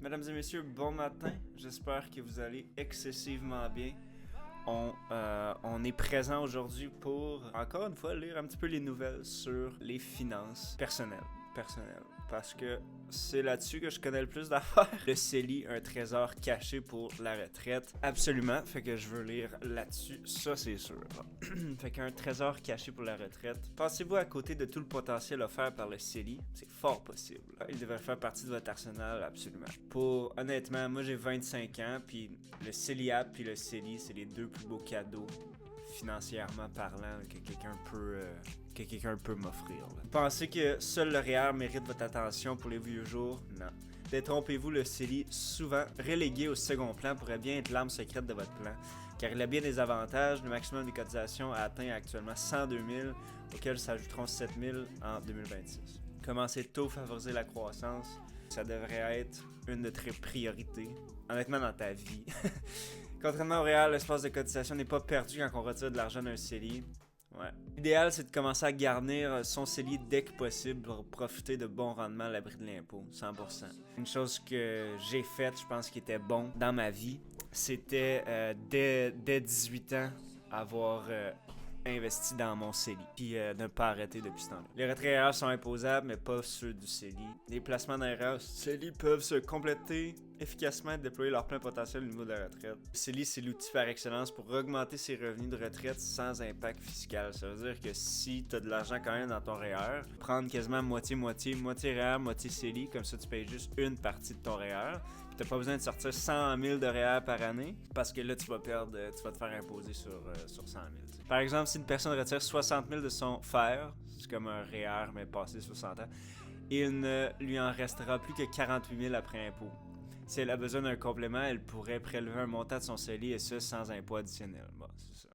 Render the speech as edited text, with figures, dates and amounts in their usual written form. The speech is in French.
Mesdames et messieurs, bon matin. J'espère que vous allez excessivement bien. On est présent aujourd'hui pour, encore une fois, lire un petit peu les nouvelles sur les finances personnelles. Parce que c'est là-dessus que je connais le plus d'affaires. Le CELI, un trésor caché pour la retraite. Absolument, fait que je veux lire là-dessus, ça c'est sûr. Fait qu'un trésor caché pour la retraite. Pensez-vous à côté de tout le potentiel offert par le CELI? C'est fort possible. Il devrait faire partie de votre arsenal, absolument. Honnêtement, moi j'ai 25 ans, puis le CELIAP puis le CELI, c'est les deux plus beaux cadeaux financièrement parlant que quelqu'un peut m'offrir. Vous pensez que seul le REER mérite votre attention pour les vieux jours? Non. Détrompez-vous, le CELI, souvent relégué au second plan, pourrait bien être l'âme secrète de votre plan, car il a bien des avantages. Le maximum des cotisations a atteint actuellement 102 000, auxquels s'ajouteront 7 000 en 2026. Commencez tôt, favoriser la croissance, ça devrait être une de tes priorités, honnêtement dans ta vie. Contrairement au REER, l'espace de cotisation n'est pas perdu quand on retire de l'argent d'un CELI. Ouais. L'idéal, c'est de commencer à garnir son CELI dès que possible pour profiter de bons rendements à l'abri de l'impôt, 100%. Une chose que j'ai faite, je pense qui était bon dans ma vie, c'était dès 18 ans avoir investi dans mon CELI, puis ne pas arrêter depuis ce temps-là. Les retraits REER sont imposables, mais pas ceux du CELI. Les placements d'un REER CELI peuvent se compléter efficacement et déployer leur plein potentiel au niveau de la retraite. Le CELI, c'est l'outil par excellence pour augmenter ses revenus de retraite sans impact fiscal. Ça veut dire que si tu as de l'argent quand même dans ton REER, prendre quasiment moitié-moitié, moitié REER, moitié CELI, comme ça tu payes juste une partie de ton REER. Tu n'as pas besoin de sortir 100 000 de REER par année, parce que là, tu vas te faire imposer sur 100 000. T'sais. Par exemple, si une personne retire 60 000 de son FER, c'est comme un REER, mais passé 60 ans, il ne lui en restera plus que 48 000 après impôt. Si elle a besoin d'un complément, elle pourrait prélever un montant de son CELI et ce sans impôt additionnel. Bon, c'est ça.